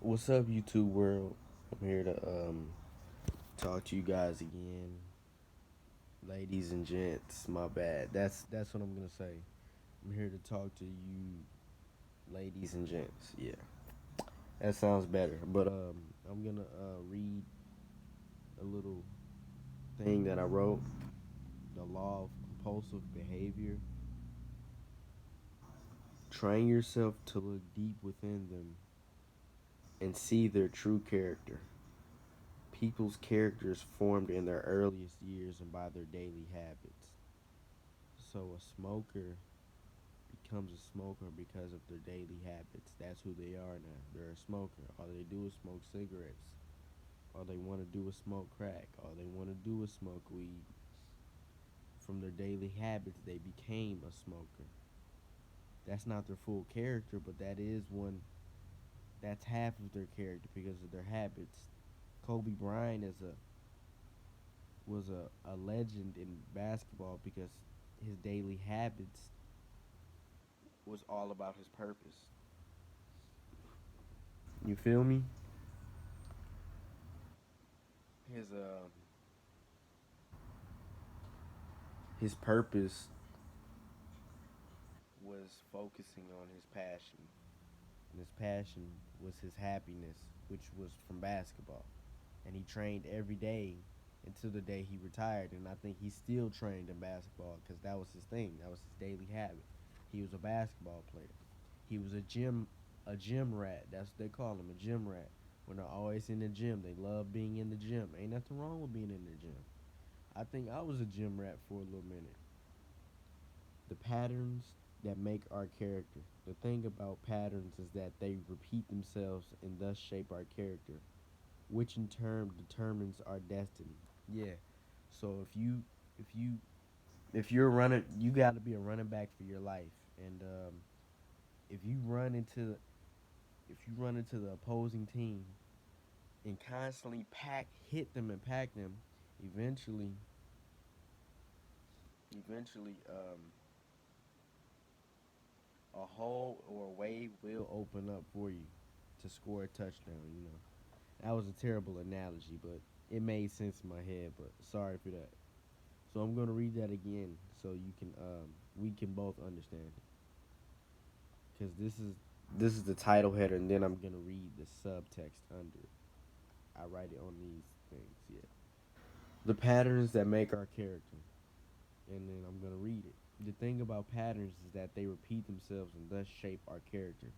What's up, YouTube world? I'm here to talk to you guys again, ladies and gents. My bad. That's what I'm gonna say. I'm here to talk to you, ladies and gents. Yeah, that sounds better. But I'm gonna read a little thing that I wrote. The law of compulsive behavior. Train yourself to look deep within them and see their true character. People's characters formed in their earliest years and by their daily habits. So a smoker becomes a smoker because of their daily habits. That's who they are now. They're a smoker. All they do is smoke cigarettes. All they want to do is smoke crack. All they want to do is smoke weed. From their daily habits, they became a smoker. That's not their full character, but that is one. That's half of their character because of their habits. Kobe Bryant was a legend in basketball because his daily habits was all about his purpose. You feel me? His his purpose was focusing on his passion. And his passion was his happiness, which was from basketball. And he trained every day until the day he retired. And I think he still trained in basketball because that was his thing. That was his daily habit. He was a basketball player. He was a gym rat. That's what they call him, a gym rat. When they're always in the gym, they love being in the gym. Ain't nothing wrong with being in the gym. I think I was a gym rat for a little minute. The patterns that make our character. The thing about patterns is that they repeat themselves and thus shape our character, which in turn determines our destiny. Yeah. So if you if you're running, you got to be a running back for your life. And if you run into if you run into the opposing team and constantly hit them and pack them, eventually eventually a hole or a way will open up for you to score a touchdown. That was a terrible analogy, but it made sense in my head, but sorry for that. So I'm going to read that again so you can we can both understand it, cuz this is the title header, and then I'm going to read the subtext under it. I write it on these things, yeah. The patterns that make our character, and then I'm going to read it. The thing about patterns is that they repeat themselves and thus shape our character,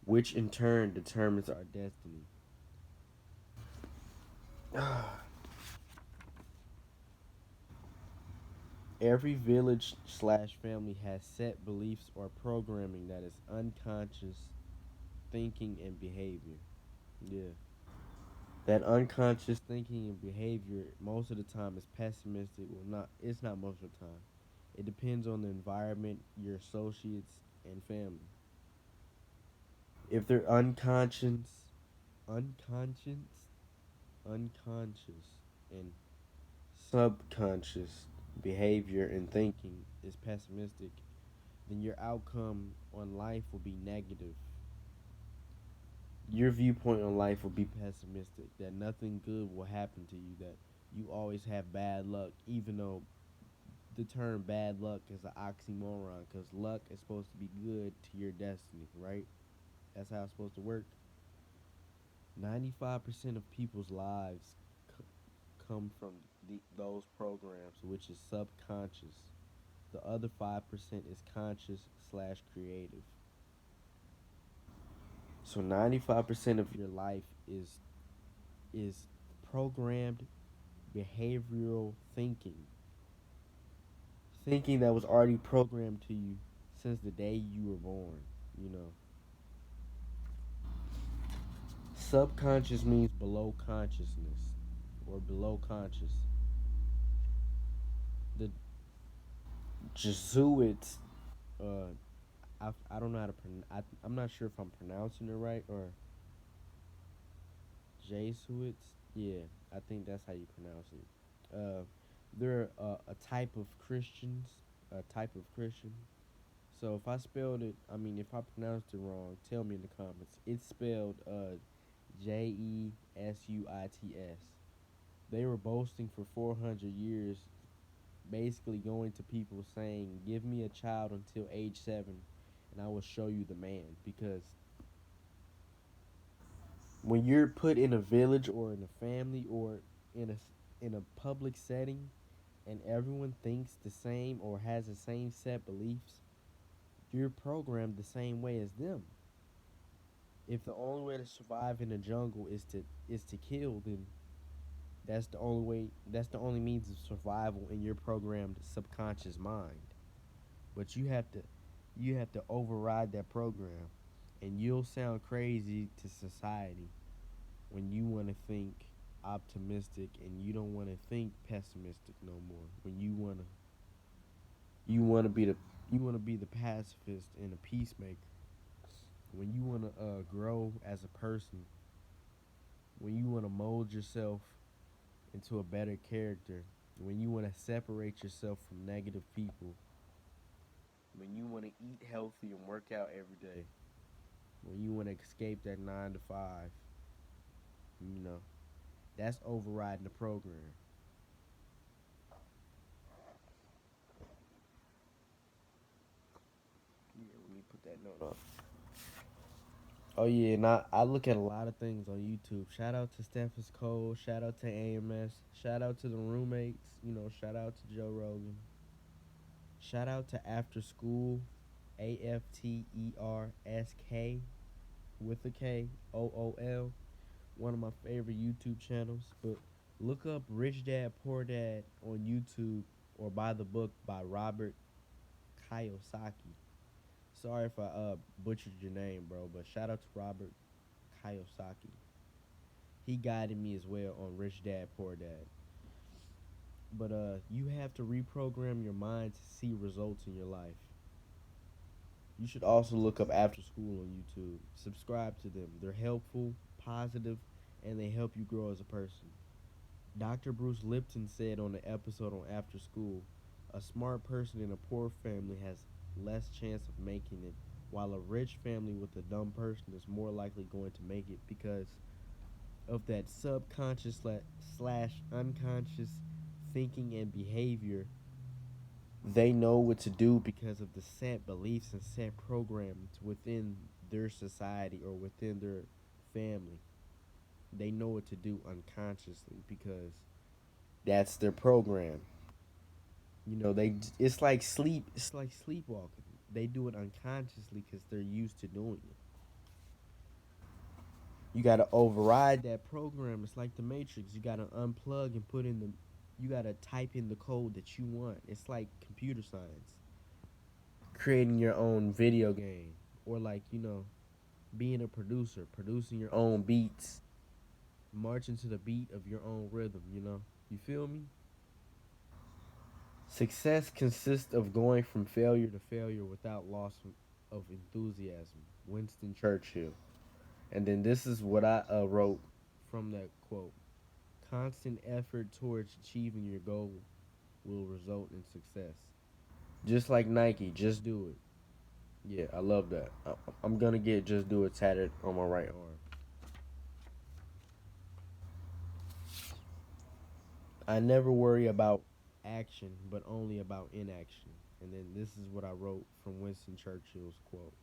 which in turn determines our destiny. Every village slash family has set beliefs or programming that is unconscious thinking and behavior. Yeah. That unconscious thinking and behavior most of the time is pessimistic. Well, not it's not most of the time. It depends on the environment, your associates, and family. If they're unconscious, unconscious, and subconscious behavior and thinking is pessimistic, then your outcome on life will be negative. Your viewpoint on life will be pessimistic, that nothing good will happen to you, that you always have bad luck, even though the term bad luck is an oxymoron, because luck is supposed to be good to your destiny, right? That's how it's supposed to work. 95% of people's lives c- come from those programs, which is subconscious. The other 5% is conscious slash creative. So 95% of your life is programmed behavioral thinking that was already programmed to you since the day you were born. You know, subconscious means below consciousness or below conscious. The Jesuits, uh, I don't know how to I'm not sure if I'm pronouncing it right or Jesuits. Yeah, I think that's how you pronounce it. They're a type of Christians, a type of Christian. So if I spelled it, I mean, if I pronounced it wrong, tell me in the comments. It's spelled Jesuits. They were boasting for 400 years, basically going to people saying, "Give me a child until age 7, and I will show you the man." Because when you're put in a village or in a family or in a public setting, and everyone thinks the same or has the same set beliefs, you're programmed the same way as them. If the only way to survive in the jungle is to kill, then that's the only way. That's the only means of survival in your programmed subconscious mind. But you have to override that program, and you'll sound crazy to society when you want to think optimistic and you don't want to think pessimistic no more. When you want to be the pacifist and a peacemaker. When you want to grow as a person, when you want to mold yourself into a better character, when you want to separate yourself from negative people, when you want to eat healthy and work out every day, when you want to escape that 9 to 5, you know, that's overriding the program. Yeah, let me put that note up. Oh yeah, and I look at a lot of things on YouTube. Shout out to Stephens Cole. Shout out to AMS. Shout out to the roommates. Shout out to Joe Rogan. Shout out to After School, AFTERSK with a KOOL. One of my favorite YouTube channels. But look up Rich Dad Poor Dad on YouTube or buy the book by Robert Kiyosaki. Sorry if I butchered your name, bro, but shout out to Robert Kiyosaki. He guided me as well on Rich Dad Poor Dad. But you have to reprogram your mind to see results in your life. You should also look up After School on YouTube. Subscribe to them. They're helpful, positive, and they help you grow as a person. Dr. Bruce Lipton said on the episode on After School, a smart person in a poor family has less chance of making it, while a rich family with a dumb person is more likely going to make it because of that subconscious slash unconscious thinking and behavior. They know what to do because of the set beliefs and set programs within their society or within their family. They know what to do unconsciously because that's their program. It's like sleep. It's like sleepwalking. They do it unconsciously because they're used to doing it. You gotta override that program. It's like the Matrix. You gotta unplug and put in the. You gotta type in the code that you want. It's like computer science. Creating your own video game, or like being a producer, producing your own beats, marching to the beat of your own rhythm. You feel me? Success consists of going from failure to failure without loss of enthusiasm. Winston Churchill. And then this is what I wrote from that quote. Constant effort towards achieving your goal will result in success. Just like Nike, just do it. Yeah, I love that. I'm gonna get "just do it" tatted on my right arm. I never worry about action, but only about inaction. And then this is what I wrote from Winston Churchill's quote.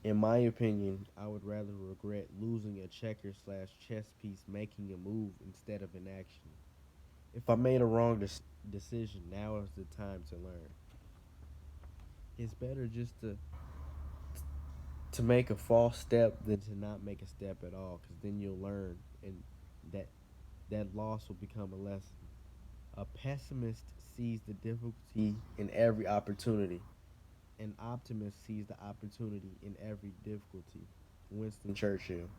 In my opinion, I would rather regret losing a checker slash chess piece making a move instead of an action. If I made a wrong decision, now is the time to learn. It's better just to make a false step than to not make a step at all, because then you'll learn, and that that loss will become a lesson. A pessimist sees the difficulty in every opportunity. An optimist sees the opportunity in every difficulty. Winston Churchill.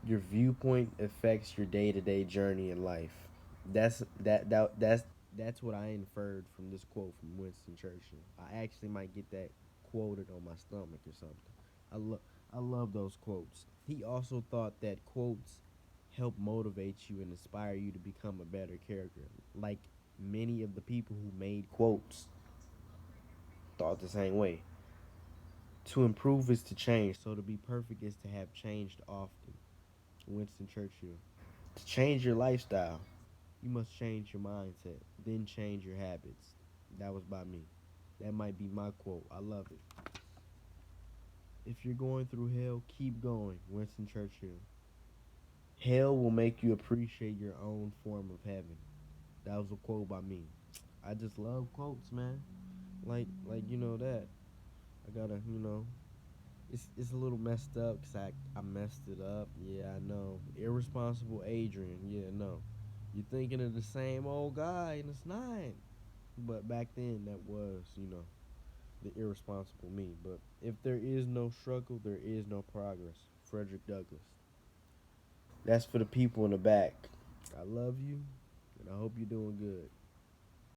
Your viewpoint affects your day-to-day journey in life. That's what I inferred from this quote from Winston Churchill. I actually might get that quoted on my stomach or something. I love those quotes. He also thought that quotes help motivate you and inspire you to become a better character. Like many of the people who made quotes thought the same way. To improve is to change. So to be perfect is to have changed often. Winston Churchill. To change your lifestyle, you must change your mindset, then change your habits. That was by me. That might be my quote. I love it. If you're going through hell, keep going. Winston Churchill. Hell will make you appreciate your own form of heaven. That was a quote by me. I just love quotes, man. Like you know that. I gotta, it's a little messed up because I messed it up. Yeah, I know. Irresponsible Adrian. Yeah, no. You're thinking of the same old guy, and it's not. But back then, that was, the irresponsible me. But if there is no struggle, there is no progress. Frederick Douglass. That's for the people in the back. I love you, and I hope you're doing good.